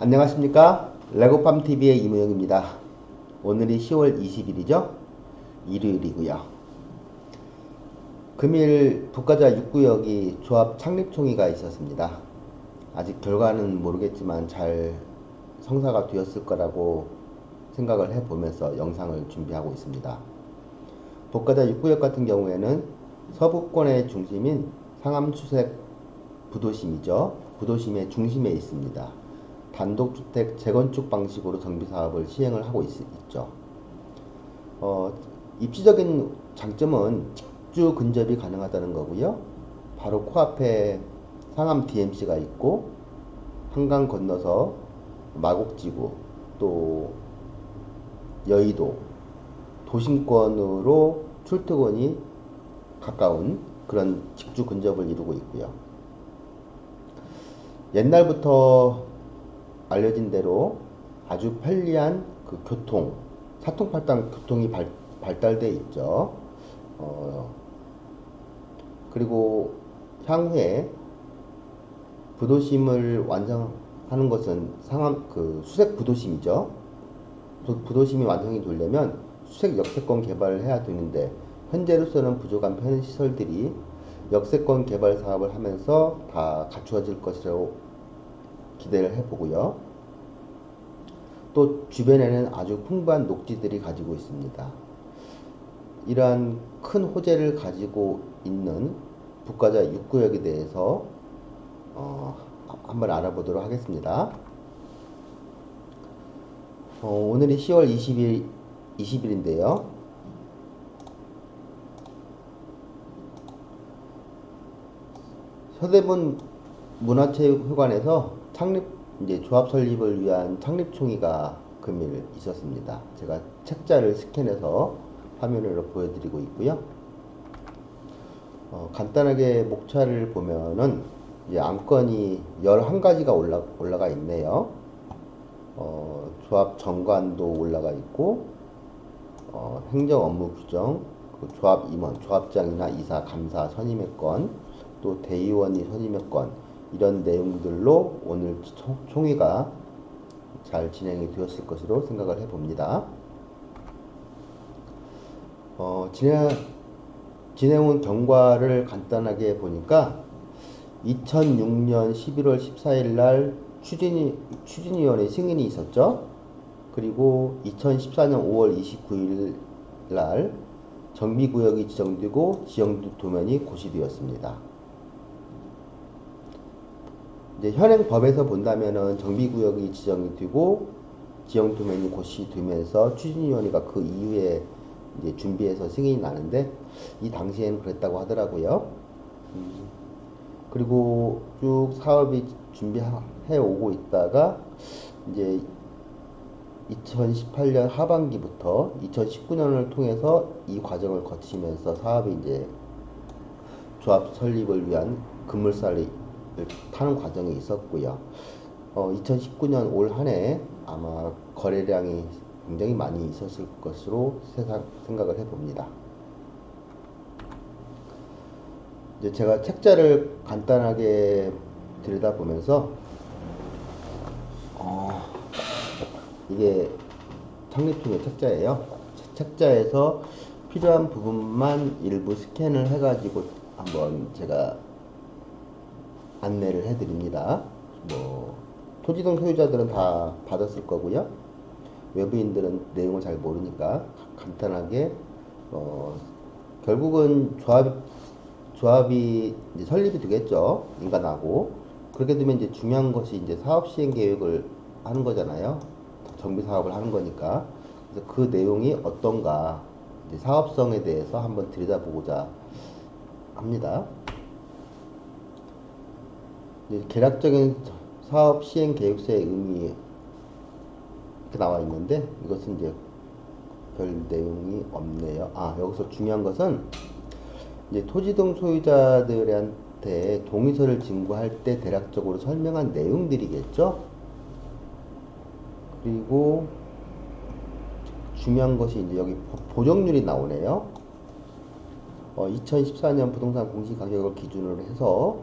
안녕하십니까? 레고팜TV의 이무영입니다. 오늘이 10월 20일이죠? 일요일이고요. 금일 북가자 6구역이 조합 창립총회가 있었습니다. 아직 결과는 모르겠지만 잘 성사가 되었을 거라고 생각을 해보면서 영상을 준비하고 있습니다. 북가자 6구역 같은 경우에는 서부권의 중심인 상암수색 부도심이죠. 부도심의 중심에 있습니다. 단독주택 재건축 방식으로 정비사업을 시행을 하고 있죠. 입지적인 장점은 직주 근접이 가능하다는 거고요. 바로 코앞에 상암 DMC가 있고 한강 건너서 마곡지구 또 여의도 도심권으로 출퇴근이 가까운 그런 직주 근접을 이루고 있고요. 옛날부터 알려진 대로 아주 편리한 그 교통, 사통팔당 교통이 발달돼 있죠. 그리고 향후에 부도심을 완성하는 것은 상암 그 수색 부도심이죠. 부도심이 완성이 되려면 수색 역세권 개발을 해야 되는데 현재로서는 부족한 편의시설들이 역세권 개발 사업을 하면서 다 갖추어질 것이라고 기대를 해보고요. 또 주변에는 아주 풍부한 녹지들이 가지고 있습니다. 이러한 큰 호재를 가지고 있는 북가자 6구역에 대해서 한번 알아보도록 하겠습니다. 오늘이 10월 20일인데요. 서대문 문화체육회관에서 이제 조합 설립을 위한 창립총회가 금일 있었습니다. 제가 책자를 스캔해서 화면으로 보여드리고 있고요. 간단하게 목차를 보면은 이제 안건이 11가지가 올라가 있네요. 조합 정관도 올라가 있고, 행정 업무 규정, 그 조합 임원, 조합장이나 이사, 감사 선임의 건, 또 대의원이 선임의 건, 이런 내용들로 오늘 총회가 잘 진행이 되었을 것으로 생각을 해봅니다. 진행한 경과를 간단하게 보니까 2006년 11월 14일 날 추진위원회 승인이 있었죠. 그리고 2014년 5월 29일 날 정비구역이 지정되고 지형도면이 고시되었습니다. 이제 현행 법에서 본다면은 정비구역이 지정이 되고 지형도면이 고시되면서 추진위원회가 그 이후에 이제 준비해서 승인이 나는데 이 당시에는 그랬다고 하더라고요. 그리고 쭉 사업이 준비해 오고 있다가 이제 2018년 하반기부터 2019년을 통해서 이 과정을 거치면서 사업이 이제 조합 설립을 위한 급물살이 타는 과정이 있었고요. 2019년 올 한 해 아마 거래량이 굉장히 많이 있었을 것으로 생각을 해봅니다. 이제 제가 책자를 간단하게 들여다보면서 이게 창립총회 책자예요. 책자에서 필요한 부분만 일부 스캔을 해가지고 한번 제가 안내를 해드립니다. 토지등 소유자들은 다 받았을 거고요. 외부인들은 내용을 잘 모르니까 간단하게 결국은 조합이 이제 설립이 되겠죠. 인간하고. 그렇게 되면 이제 중요한 것이 이제 사업 시행 계획을 하는 거잖아요. 정비 사업을 하는 거니까. 그래서 그 내용이 어떤가 이제 사업성에 대해서 한번 들여다보고자 합니다. 계략적인 사업 시행 계획서의 의미 이렇게 나와 있는데 이것은 이제 별 내용이 없네요. 여기서 중요한 것은 이제 토지등 소유자들한테 동의서를 진구할 때 대략적으로 설명한 내용들이겠죠. 그리고 중요한 것이 이제 여기 보정률이 나오네요. 2014년 부동산 공시가격을 기준으로 해서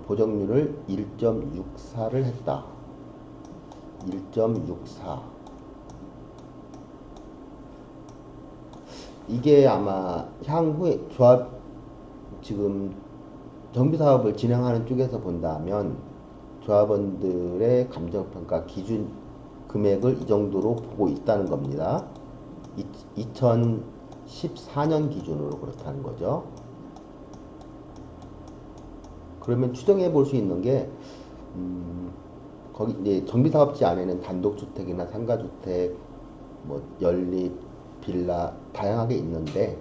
보정률을 1.64를 했다. 1.64. 이게 아마 향후에 조합, 지금 정비사업을 진행하는 쪽에서 본다면 조합원들의 감정평가 기준 금액을 이 정도로 보고 있다는 겁니다. 2014년 기준으로 그렇다는 거죠. 그러면 추정해 볼 수 있는 게, 거기 이제 정비사업지 안에는 단독주택이나 상가주택, 뭐 연립, 빌라 다양하게 있는데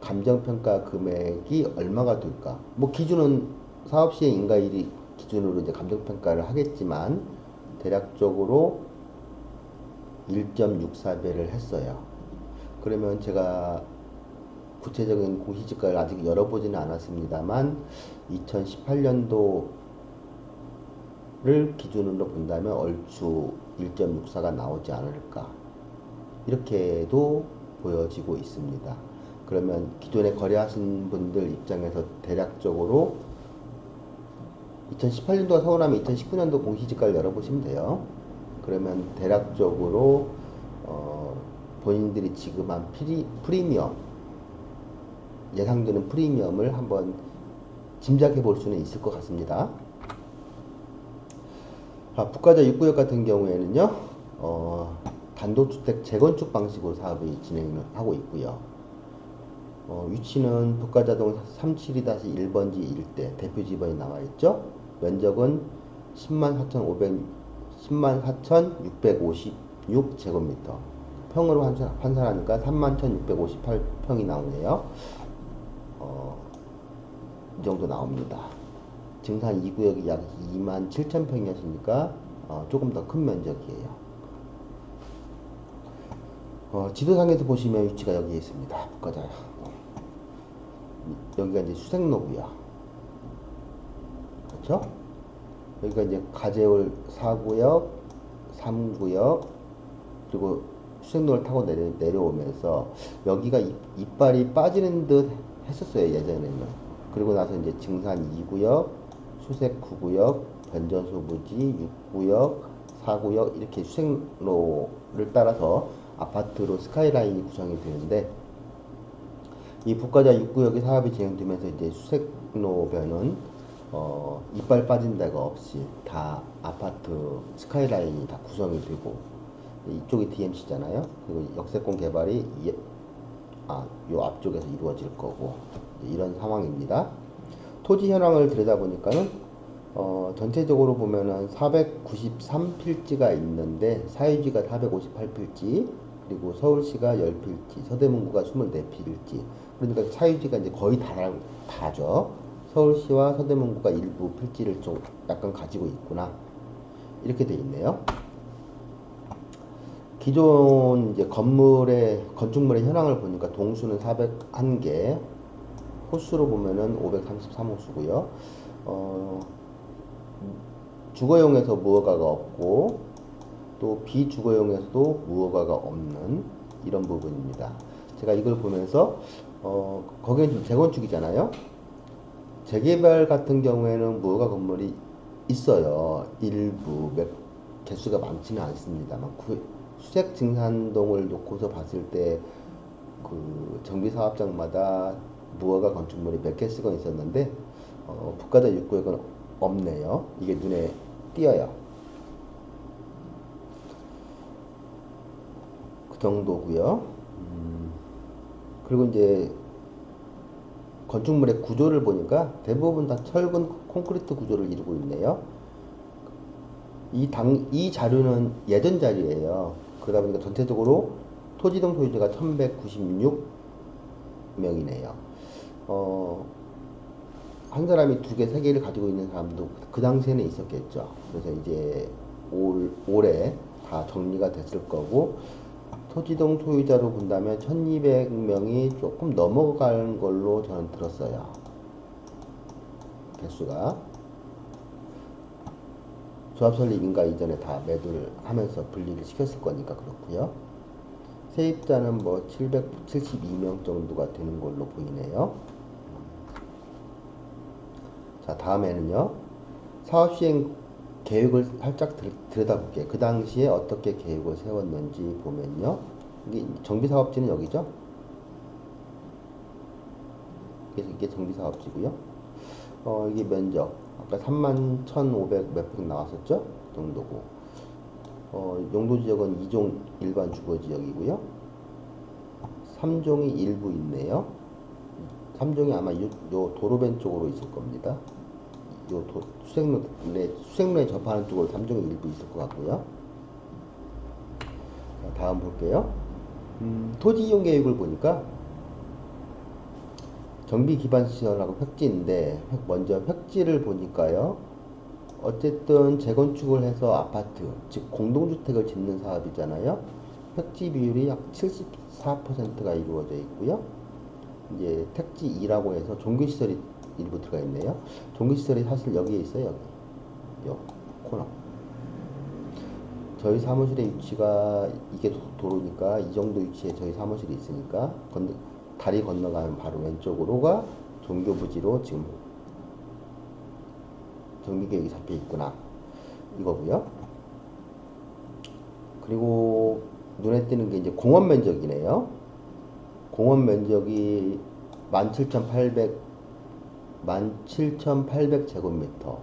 감정평가 금액이 얼마가 될까? 뭐 기준은 사업시행 인가일이 기준으로 이제 감정평가를 하겠지만 대략적으로 1.64배를 했어요. 그러면 제가 구체적인 공시지가를 아직 열어보지는 않았습니다만 2018년도를 기준으로 본다면 얼추 1.64가 나오지 않을까, 이렇게도 보여지고 있습니다. 그러면 기존에 거래하신 분들 입장에서 대략적으로 2018년도가 서운하면 2019년도 공시지가를 열어보시면 돼요. 그러면 대략적으로 본인들이 지급한 프리미엄, 예상되는 프리미엄을 한번 짐작해 볼 수는 있을 것 같습니다. 북가자 6구역 같은 경우에는요, 단독주택 재건축 방식으로 사업이 진행을 하고 있고요. 위치는 북가자동 372-1번지 일대 대표 지번이 나와 있죠. 면적은 104,656제곱미터. 평으로 환산하니까 31,658평이 나오네요. 이 정도 나옵니다. 증산 2구역이 약 27,000평이었으니까 조금 더 큰 면적이에요. 지도상에서 보시면 위치가 여기에 있습니다. 북가자. 여기가 이제 수색로고요. 그렇죠? 여기가 이제 가재울 4구역, 3구역, 그리고 수색로를 타고 내려오면서 여기가 이빨이 빠지는 듯 했었어요, 예전에는. 그리고 나서 이제 증산 2구역, 수색 9구역, 변전소부지 6구역, 4구역 이렇게 수색로를 따라서 아파트로 스카이라인이 구성이 되는데, 이 북가자 6구역의 사업이 진행되면서 이제 수색로변은 이빨 빠진 데가 없이 다 아파트 스카이라인이 다 구성이 되고, 이쪽이 DMC잖아요. 그리고 역세권 개발이 요 앞쪽에서 이루어질 거고, 이런 상황입니다. 토지 현황을 들여다보니까는 전체적으로 보면은 493필지가 있는데 사유지가 458필지, 그리고 서울시가 10필지, 서대문구가 24필지. 그러니까 사유지가 이제 거의 다죠. 서울시와 서대문구가 일부 필지를 좀 약간 가지고 있구나, 이렇게 돼 있네요. 기존 이제 건축물의 현황을 보니까 동수는 401개, 호수로 보면은 533호수고요. 주거용에서 무허가가 없고 또 비주거용에서도 무허가가 없는 이런 부분입니다. 제가 이걸 보면서 거기는 좀 재건축이잖아요. 재개발 같은 경우에는 무허가 건물이 있어요. 일부 개수가 많지는 않습니다만 수색 증산동을 놓고서 봤을 때 그 정비사업장마다 무허가 건축물이 몇 개씩은 있었는데 북가자 6구역은 없네요. 이게 눈에 띄어요. 그 정도고요. 그리고 이제 건축물의 구조를 보니까 대부분 다 철근 콘크리트 구조를 이루고 있네요. 이 자료는 예전 자료예요. 그러다 보니까 전체적으로 토지동 소유자가 1196명이네요. 한 사람이 2개, 3개를 가지고 있는 사람도 그 당시에는 있었겠죠. 그래서 이제 올해 다 정리가 됐을 거고, 토지동 소유자로 본다면 1200명이 조금 넘어가는 걸로 저는 들었어요. 개수가. 조합 설립 인가 이전에 다 매도를 하면서 분리를 시켰을 거니까 그렇고요. 세입자는 뭐 772명 정도가 되는 걸로 보이네요. 자, 다음에는요, 사업 시행 계획을 살짝 들여다볼게요. 그 당시에 어떻게 계획을 세웠는지 보면요. 이게 정비사업지는 여기죠. 이게 정비사업지고요. 이게 면적 아까 31,500 몇 평 나왔었죠? 그 정도고. 용도지역은 2종 일반 주거지역이고요. 3종이 일부 있네요. 3종이 아마 요 도로변 쪽으로 있을 겁니다. 수색로에 접하는 쪽으로 3종이 일부 있을 것 같고요. 자, 다음 볼게요. 토지 이용 계획을 보니까 정비 기반 시설하고 획지인데, 먼저 획지를 보니까요. 어쨌든 재건축을 해서 아파트, 즉 공동주택을 짓는 사업이잖아요. 획지 비율이 약 74%가 이루어져 있고요. 이제 택지 2라고 해서 종교시설이 일부 들어가 있네요. 종교시설이 사실 여기에 있어요. 여기. 요 코너. 저희 사무실의 위치가 이게 도로니까 이 정도 위치에 저희 사무실이 있으니까 다리 건너가면 바로 왼쪽으로가 종교부지로 지금 정비계획이 잡혀 있구나 이거고요. 그리고 눈에 띄는 게 이제 공원 면적이네요. 공원 면적이 17,800제곱미터.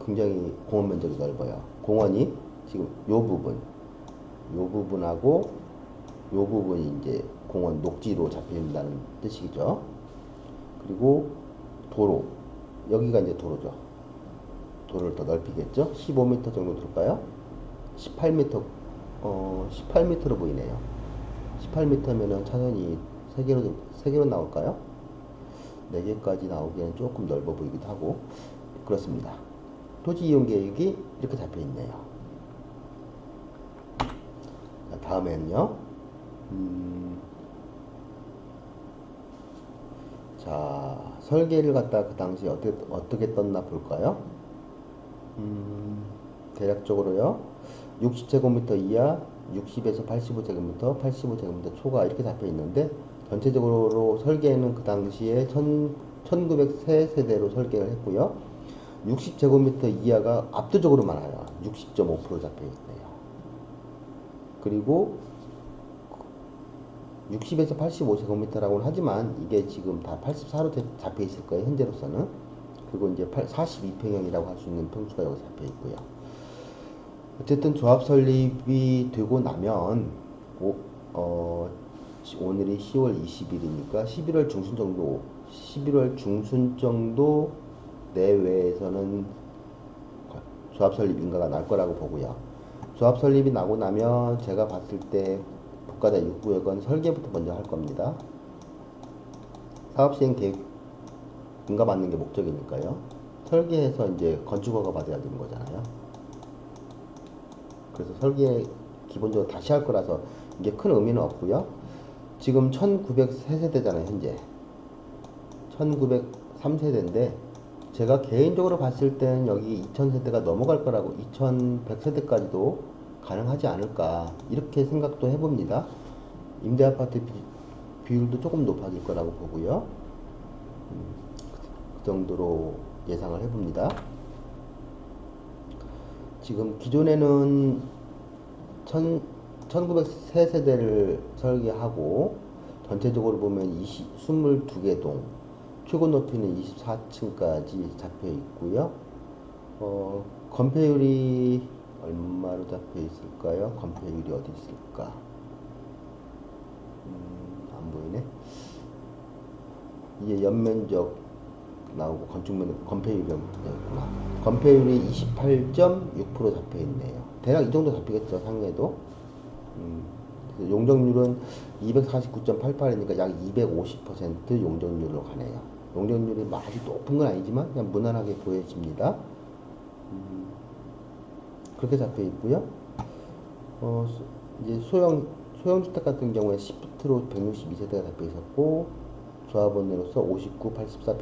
굉장히 공원 면적이 넓어요. 공원이 지금 요 부분하고 요 부분이 이제 공원 녹지로 잡힌다는 뜻이죠. 그리고 도로, 여기가 이제 도로죠. 도로를 더 넓히겠죠. 15m 정도 될까요? 18m, 18m로 보이네요. 18m면은 차선이 3개로 나올까요? 4개까지 나오기에는 조금 넓어 보이기도 하고 그렇습니다. 토지 이용 계획이 이렇게 잡혀 있네요. 자, 다음에는요. 자, 설계를 갖다 그 당시에 어떻게 떴나 볼까요? 대략적으로요. 60제곱미터 이하, 60에서 85제곱미터, 85제곱미터 초과 이렇게 잡혀 있는데 전체적으로 설계는 그 당시에 1903세대로 설계를 했고요. 60제곱미터 이하가 압도적으로 많아요. 60.5% 잡혀 있네요. 그리고 60에서 85제곱미터라고는 하지만 이게 지금 다 84로 잡혀 있을 거예요. 현재로서는. 그리고 이제 42평형이라고 할 수 있는 평수가 여기 잡혀 있고요. 어쨌든 조합 설립이 되고 나면 오늘이 10월 20일이니까 11월 중순 정도 내외에서는 조합 설립 인가가 날 거라고 보고요. 조합 설립이 나고 나면 제가 봤을 때 국가자 6구역은 설계부터 먼저 할 겁니다. 사업 시행 계획 인가 받는 게 목적이니까요. 설계해서 이제 건축허가 받아야 되는 거잖아요. 그래서 설계 기본적으로 다시 할 거라서 이게 큰 의미는 없고요. 지금 1903세대잖아요. 현재 1903세대인데 제가 개인적으로 봤을 때는 여기 2000세대가 넘어갈 거라고 2100세대까지도 가능하지 않을까 이렇게 생각도 해봅니다. 임대아파트 비율도 조금 높아질 거라고 보고요. 그 정도로 예상을 해봅니다. 지금 기존에는 1903세대를 설계하고 전체적으로 보면 22개 동, 최고 높이는 24층까지 잡혀 있고요. 건폐율이 얼마로 잡혀 있을까요? 건폐율이 어디 있을까? 안 보이네. 이게 연면적 나오고 건폐율이 있구나. 건폐율이 28.6% 잡혀 있네요. 대략 이 정도 잡히겠죠, 상해도. 용적률은 249.88이니까 약 250% 용적률로 가네요. 용적률이 아주 높은 건 아니지만 그냥 무난하게 보여집니다. 그렇게 잡혀 있고요. 이제 소형주택 같은 경우에 시프트로 162세대가 잡혀 있었고, 조합원으로서 59, 84,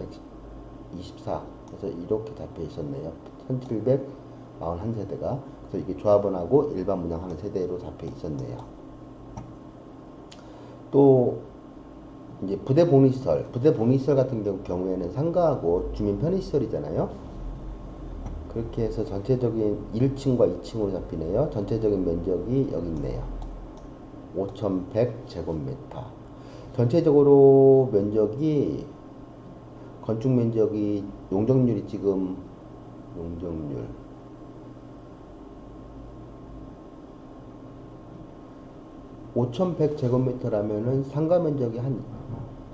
124. 그래서 이렇게 잡혀 있었네요. 1741세대가. 그래서 이게 조합원하고 일반 분양하는 세대로 잡혀 있었네요. 또, 이제 부대 복리시설 같은 경우에는 상가하고 주민 편의시설이잖아요. 그렇게 해서 전체적인 1층과 2층으로 잡히네요. 전체적인 면적이 여기 있네요. 5100제곱미터. 전체적으로 면적이, 건축 면적이, 용적률이 지금, 용적률 5100제곱미터라면은 상가 면적이 한,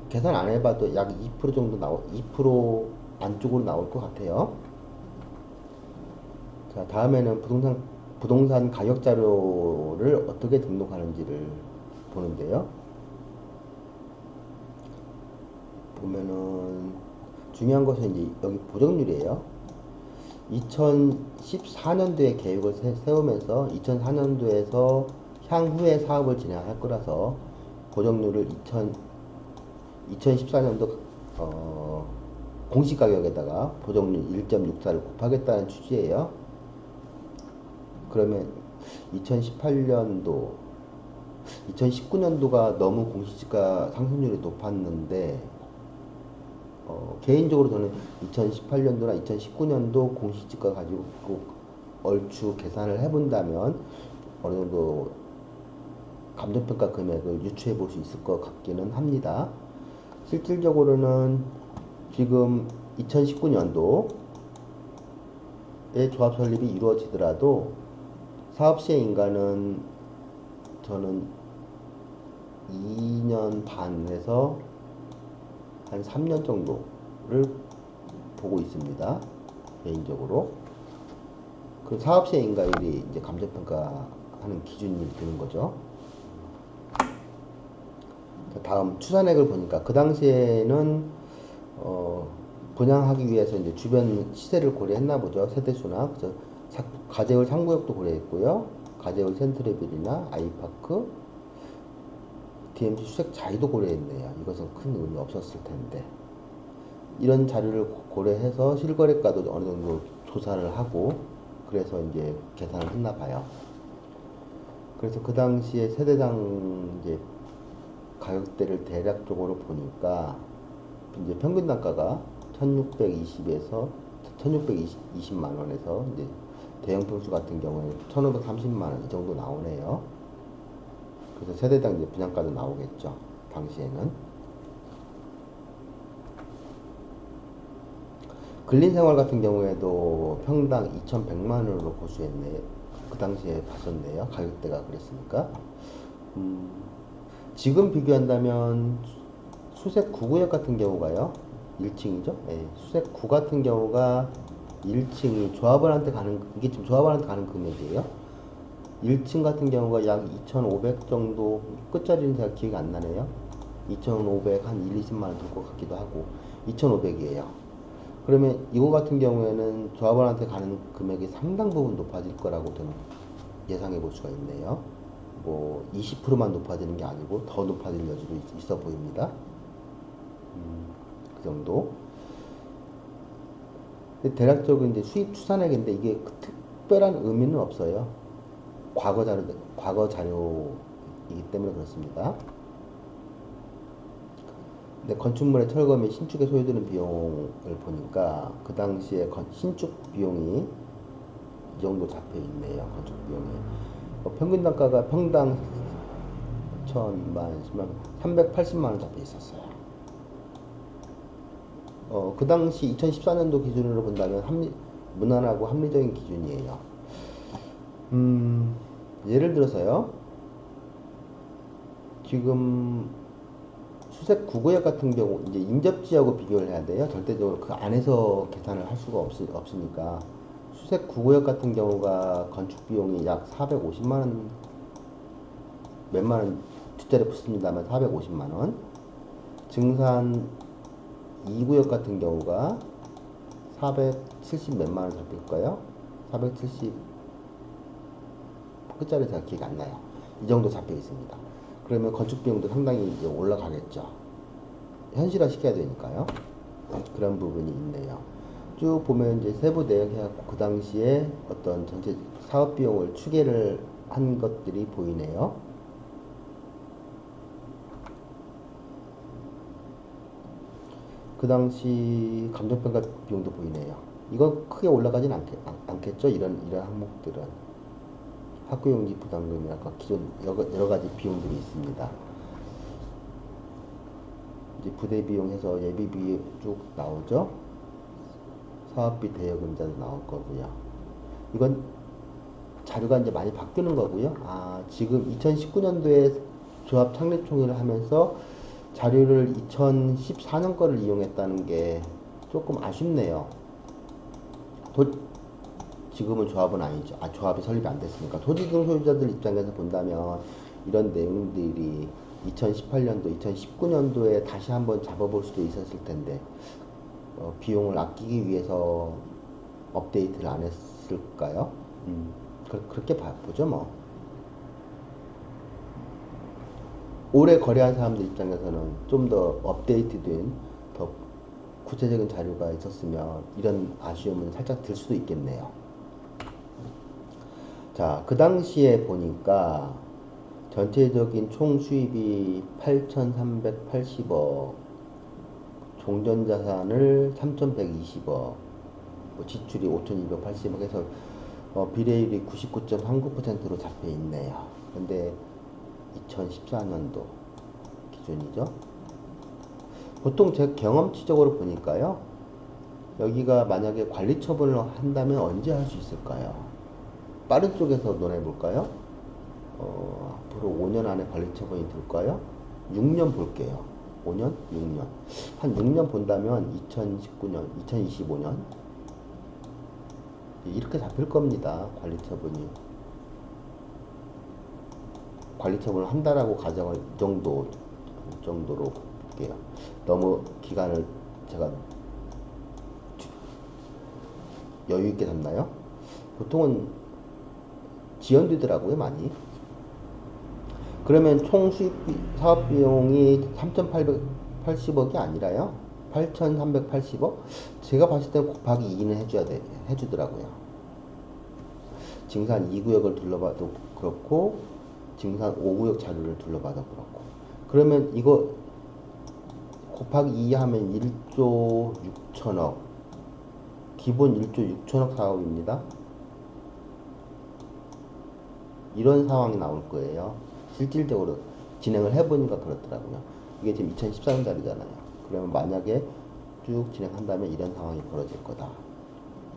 계산 안 해봐도 약 2% 정도 2% 안쪽으로 나올 것 같아요. 자, 다음에는 부동산 가격 자료를 어떻게 등록하는지를 보는데요. 보면은 중요한 것은 이제 여기 보정률이에요. 2014년도에 계획을 세우면서 2004년도에서 향후에 사업을 진행할 거라서 보정률을 2014년도 공시가격에다가 보정률 1.64를 곱하겠다는 취지예요. 그러면 2018년도, 2019년도가 너무 공시지가 상승률이 높았는데, 개인적으로 저는 2018년도나 2019년도 공시지가 가지고 얼추 계산을 해본다면 어느 정도 감정평가 금액을 유추해 볼 수 있을 것 같기는 합니다. 실질적으로는 지금 2019년도에 조합 설립이 이루어지더라도 사업 시행 인가는 저는 2년 반에서 한 3년 정도를 보고 있습니다. 개인적으로. 그 사업 시행 인가율이 이제 감정평가하는 기준이 되는 거죠. 다음 추산액을 보니까 그 당시에는 분양하기 위해서 이제 주변 시세를 고려했나 보죠. 세대수나 그래서 가재울 상구역도 고려했고요. 가재울 센트레빌이나 아이파크, DMZ 수색 자이도 고려했네요. 이것은 큰 의미 없었을 텐데 이런 자료를 고려해서 실거래가도 어느 정도 조사를 하고 그래서 이제 계산을 했나 봐요. 그래서 그 당시에 세대당 이제 가격대를 대략적으로 보니까 이제 평균 단가가 1620에서 1620만 원에서 이제 대형 평수 같은 경우에 1530만 원 이 정도 나오네요. 그래서 세대당 이제 분양가도 나오겠죠. 당시에는. 근린생활 같은 경우에도 평당 2100만 원으로 고수했네. 그 당시에 봤었네요. 가격대가 그랬으니까. 지금 비교한다면 수색 9구역 같은 경우가요. 1층이죠. 네, 수색 9 같은 경우가 1층이 조합원한테 가는, 이게 지금 조합원한테 가는 금액이에요. 1층 같은 경우가 약 2,500 정도, 끝자리는 제가 기억이 안 나네요. 2,500, 한 1, 20만 원 될 것 같기도 하고, 2,500이에요. 그러면 이거 같은 경우에는 조합원한테 가는 금액이 상당 부분 높아질 거라고 저는 예상해 볼 수가 있네요. 뭐 20%만 높아지는 게 아니고 더 높아질 여지도 있어 보입니다. 그 정도. 대략적으로 이제 수입 추산액인데 이게 특별한 의미는 없어요. 과거 자료이기 때문에 그렇습니다. 근데 건축물의 철거 및 신축에 소요되는 비용을 보니까 그 당시에 신축 비용이 이 정도 잡혀 있네요. 건축 비용이. 평균 단가가 평당 1,000만, 10만, 380만 원 잡혀 있었어요. 그 당시 2014년도 기준으로 본다면 무난하고 합리적인 기준이에요. 예를 들어서요. 지금 수색 9구역 같은 경우 이제 인접지하고 비교를 해야 돼요. 절대적으로 그 안에서 계산을 할 수가 없으니까 수색 9구역 같은 경우가 건축 비용이 약 450만 원, 몇만 원 뒷자리 붙습니다만 450만 원. 증산 2구역 같은 경우가 470 몇만 원 잡힐까요? 470 끝자리 제가 기억이 안 나요. 이 정도 잡혀 있습니다. 그러면 건축 비용도 상당히 이제 올라가겠죠. 현실화 시켜야 되니까요. 그런 부분이 있네요. 쭉 보면 이제 세부 내역해갖고 그 당시에 어떤 전체 사업 비용을 추계를 한 것들이 보이네요. 그 당시 감정평가 비용도 보이네요. 이건 크게 올라가진 않겠죠. 이런 항목들은 학구용지 부담금이나 기존 여러 가지 비용들이 있습니다. 이제 부대 비용해서 예비비 쭉 나오죠. 사업비 대여금자도 나올 거고요. 이건 자료가 이제 많이 바뀌는 거고요. 지금 2019년도에 조합 창립총회를 하면서 자료를 2014년 거를 이용했다는 게 조금 아쉽네요. 지금은 조합은 아니죠. 조합이 설립이 안 됐으니까. 토지 등 소유자들 입장에서 본다면 이런 내용들이 2018년도, 2019년도에 다시 한번 잡아볼 수도 있었을 텐데, 비용을 아끼기 위해서 업데이트를 안 했을까요? 그렇게 보죠, 뭐. 올해 거래한 사람들 입장에서는 좀 더 업데이트된, 더 구체적인 자료가 있었으면 이런 아쉬움은 살짝 들 수도 있겠네요. 자, 그 당시에 보니까 전체적인 총 수입이 8,380억, 종전자산을 3,120억, 지출이 5,280억 해서 비례율이 99.39%로 잡혀 있네요. 근데 2014년도 기준이죠. 보통 제 경험치적으로 보니까요, 여기가 만약에 관리 처분을 한다면 언제 할 수 있을까요? 빠른 쪽에서 논해볼까요? 앞으로 5년 안에 관리 처분이 들까요? 6년 볼게요. 5년? 6년. 한 6년 본다면 2019년, 2025년 이렇게 잡힐 겁니다. 관리 처분이. 관리 처분을 한다라고 가정을 정도로 볼게요. 너무 기간을 제가 여유 있게 잡나요? 보통은 지연되더라고요, 많이. 그러면 총 사업 비용이 3,880억이 아니라요. 8,380억? 제가 봤을 때 곱하기 2는 해주더라고요. 징산 2구역을 둘러봐도 그렇고, 징산 5구역 자료를 둘러봐도 그렇고. 그러면 이거 곱하기 2 하면 1조 6천억. 기본 1조 6천억 사업입니다. 이런 상황이 나올 거예요. 실질적으로 진행을 해보니까 그렇더라고요. 이게 지금 2014년 자료잖아요. 그러면 만약에 쭉 진행한다면 이런 상황이 벌어질 거다.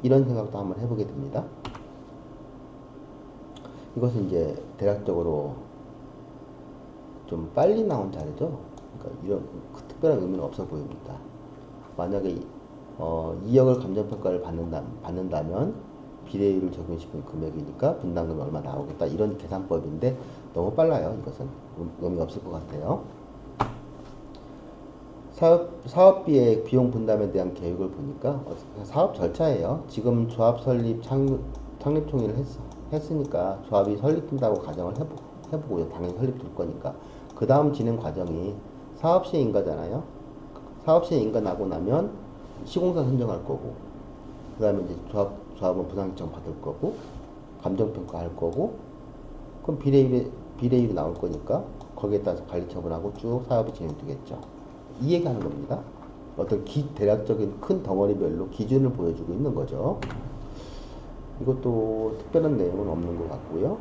이런 생각도 한번 해보게 됩니다. 이것은 이제 대략적으로 좀 빨리 나온 자료죠. 그러니까 이런 특별한 의미는 없어 보입니다. 만약에 2억을 감정평가를 받는다면 비례율을 적용시킨 금액이니까 분담금이 얼마 나오겠다, 이런 계산법인데 너무 빨라요. 이것은 의미 없을 것 같아요. 사업비의 비용 분담에 대한 계획을 보니까 사업 절차예요. 지금 조합 설립 창립총회를 했으니까 조합이 설립된다고 가정을 해보고요. 당연히 설립될 거니까. 그 다음 진행 과정이 사업시행 인가잖아요. 사업시행 인가 나고 나면 시공사 선정할 거고, 그 다음에 이제 조합은 분할일정 받을 거고, 감정평가 할 거고, 그럼 비례율이 나올 거니까 거기에 따라서 관리 처분하고 쭉 사업이 진행되겠죠. 이 얘기하는 겁니다. 어떤 대략적인 큰 덩어리별로 기준을 보여주고 있는 거죠. 이것도 특별한 내용은 없는 것 같고요.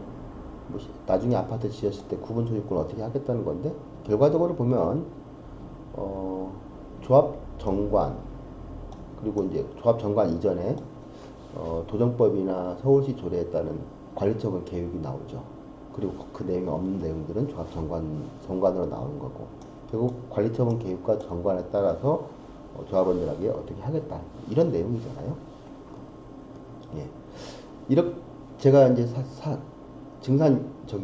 나중에 아파트 지었을 때 구분 소유권 어떻게 하겠다는 건데, 결과적으로 보면 조합 정관, 그리고 이제 조합 정관 이전에 도정법이나 서울시 조례에 따른 관리처분 계획이 나오죠. 그리고 그 내용이 없는 내용들은 조합 정관으로 나오는 거고, 결국 관리처분 계획과 정관에 따라서 조합원들에게 어떻게 하겠다, 이런 내용이잖아요. 예. 이렇게 제가 이제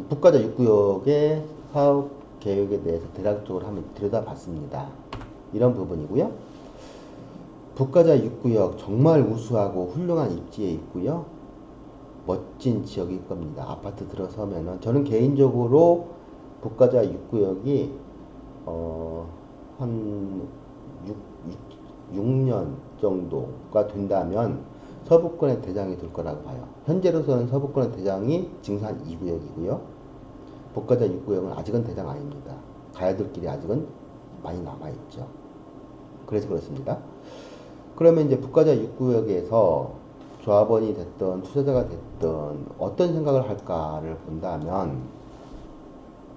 북가자 6구역의 사업 계획에 대해서 대략적으로 한번 들여다봤습니다. 이런 부분이고요. 북가자 6구역 정말 우수하고 훌륭한 입지에 있고요. 멋진 지역일 겁니다. 아파트 들어서면은, 저는 개인적으로 북가자 6구역이 한 6년 정도가 된다면 서부권의 대장이 될 거라고 봐요. 현재로서는 서부권의 대장이 징산 2구역이고요. 북가자 6구역은 아직은 대장 아닙니다. 가야 될 길이 아직은 많이 남아있죠. 그래서 그렇습니다. 그러면 이제 북가자 6구역에서 조합원이 됐든 투자자가 됐든 어떤 생각을 할까를 본다면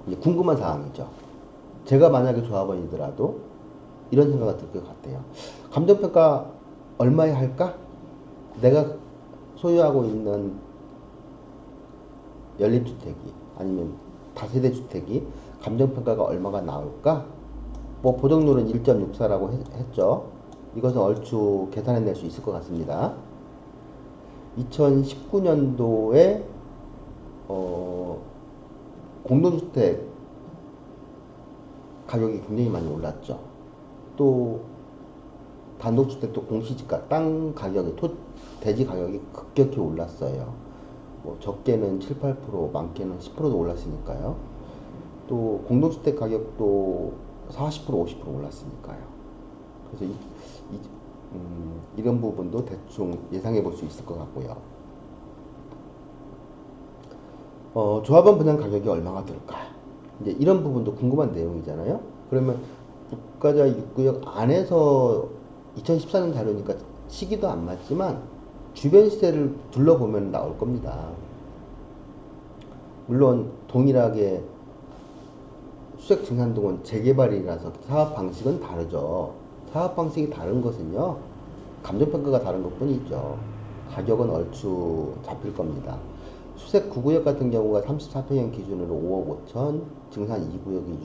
이제 궁금한 사항이죠. 제가 만약에 조합원이더라도 이런 생각이 들 것 같아요. 감정평가 얼마에 할까? 내가 소유하고 있는 연립주택이 아니면 다세대 주택이 감정평가가 얼마가 나올까? 뭐 보정률은 1.64라고 했죠. 이것은 얼추 계산해낼 수 있을 것 같습니다. 2019년도에 공동주택 가격이 굉장히 많이 올랐죠. 또 단독주택도 공시지가 땅 가격이 대지 가격이 급격히 올랐어요. 뭐 적게는 7, 8%, 많게는 10%도 올랐으니까요. 또 공동주택 가격도 40%, 50% 올랐으니까요. 그래서 이런 부분도 대충 예상해 볼 수 있을 것 같고요. 조합원 분양 가격이 얼마가 들까? 이제 이런 부분도 궁금한 내용이잖아요. 그러면 국가자 6구역 안에서 2014년 다루니까 시기도 안 맞지만 주변 시세를 둘러보면 나올 겁니다. 물론 동일하게 수색 증산동은 재개발이라서 사업 방식은 다르죠. 사업 방식이 다른 것은요, 감정평가가 다른 것 뿐이죠. 가격은 얼추 잡힐 겁니다. 수색 9구역 같은 경우가 34평형 기준으로 5억 5천, 증산 2구역이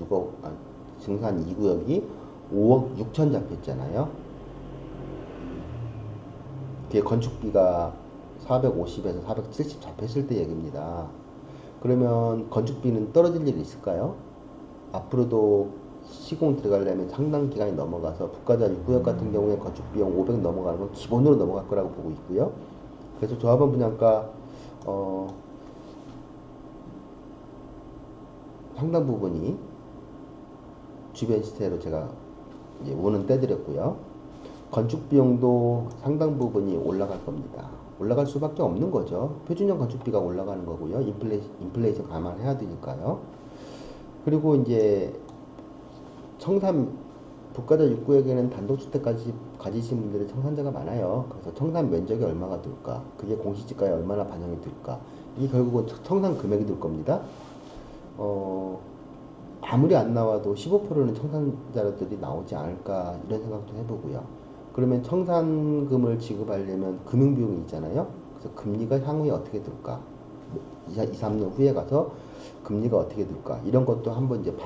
5억 6천 잡혔잖아요. 그게 건축비가 450에서 470 잡혔을 때 얘기입니다. 그러면 건축비는 떨어질 일이 있을까요? 앞으로도 시공 들어가려면 상당 기간이 넘어가서 북가자 6구역 같은 경우에 건축비용 500 넘어가는 건 기본으로 넘어갈 거라고 보고 있고요. 그래서 조합원 분양가 상당 부분이 주변 시세로 제가 이제 원은 떼드렸고요. 건축 비용도 상당 부분이 올라갈 겁니다. 올라갈 수밖에 없는 거죠. 표준형 건축비가 올라가는 거고요. 인플레이션 감안해야 되니까요. 그리고 이제 청산 북가자 6구역에는 단독주택까지 가지신 분들이 청산자가 많아요. 그래서 청산 면적이 얼마가 들까? 그게 공시지가에 얼마나 반영이 들까? 이게 결국은 청산 금액이 들 겁니다. 아무리 안 나와도 15%는 청산자들이 나오지 않을까 이런 생각도 해보고요. 그러면 청산금을 지급하려면 금융비용이 있잖아요. 그래서 금리가 향후에 어떻게 들까? 2, 3년 후에 가서 금리가 어떻게 들까? 이런 것도 한번 이제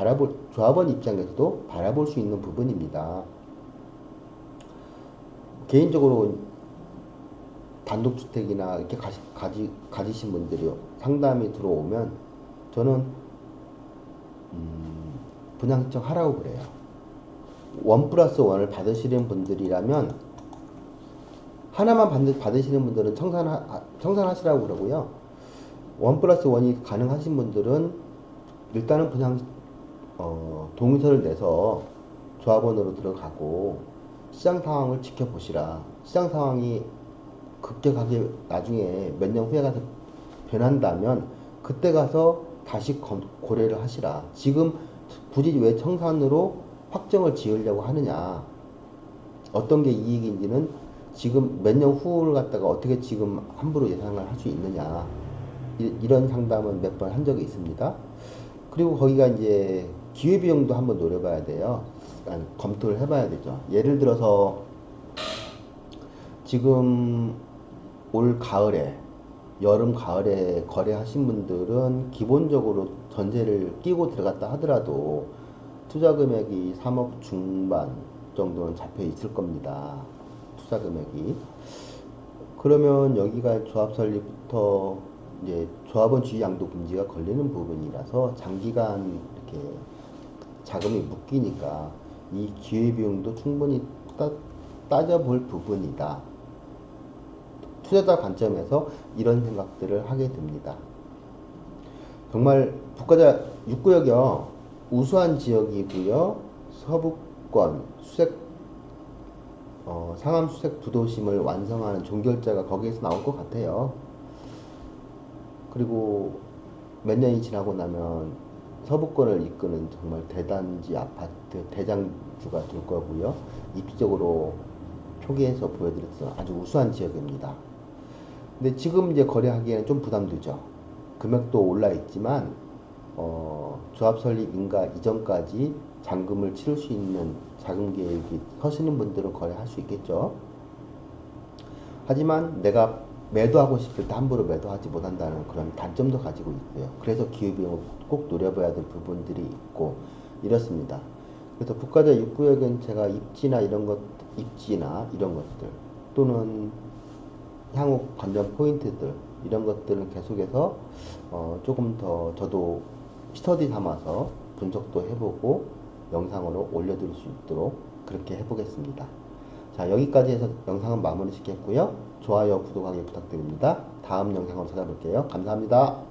조합원 입장에서도 바라볼 수 있는 부분입니다. 개인적으로 단독주택이나 이렇게 가지신 분들이 상담이 들어오면 저는 분양 신청하라고 그래요. 1+1을 받으시는 분들이라면 하나만 받으시는 분들은 청산하시라고 그러고요. 1+1이 가능하신 분들은 일단은 분양 동의서를 내서 조합원으로 들어가고 시장 상황을 지켜보시라. 시장 상황이 급격하게 나중에 몇 년 후에 가서 변한다면 그때 가서 다시 고려를 하시라. 지금 굳이 왜 청산으로 확정을 지으려고 하느냐. 어떤 게 이익인지는 지금 몇 년 후를 갖다가 어떻게 지금 함부로 예상을 할 수 있느냐. 이런 상담은 몇 번 한 적이 있습니다. 그리고 거기가 이제 기회비용도 한번 노려봐야 돼요. 아니, 검토를 해봐야 되죠. 예를 들어서 지금 올 가을에 여름 가을에 거래하신 분들은 기본적으로 전세를 끼고 들어갔다 하더라도 투자 금액이 3억 중반 정도는 잡혀 있을 겁니다. 투자 금액이. 그러면 여기가 조합 설립부터 이제 조합원 주의 양도 금지가 걸리는 부분이라서 장기간 이렇게 자금이 묶이니까 이 기회비용도 충분히 따져볼 부분이다. 투자자 관점에서 이런 생각들을 하게 됩니다. 정말 북가자 6구역이요. 우수한 지역이고요. 서부권 수색 상암 수색 부도심을 완성하는 종결자가 거기에서 나올 것 같아요. 그리고 몇 년이 지나고 나면 서부권을 이끄는 정말 대단지 아파트 대장주가 될 거고요. 입지적으로 초기에서 보여드렸던 아주 우수한 지역입니다. 근데 지금 이제 거래하기에는 좀 부담되죠. 금액도 올라 있지만 조합 설립 인가 이전까지 잔금을 치를 수 있는 자금 계획이 서시는 분들은 거래할 수 있겠죠. 하지만 내가 매도하고 싶을 때 함부로 매도하지 못한다는 그런 단점도 가지고 있고요. 그래서 기후비용을 꼭 노려봐야 될 부분들이 있고 이렇습니다. 그래서 국가자 6구역은 제가 입지나 이런 것들 또는 향후 관전 포인트들 이런 것들은 계속해서 조금 더 저도 스터디 삼아서 분석도 해보고 영상으로 올려드릴 수 있도록 그렇게 해보겠습니다. 자, 여기까지 해서 영상은 마무리 짓겠고요. 좋아요, 구독하기 부탁드립니다. 다음 영상으로 찾아볼게요. 감사합니다.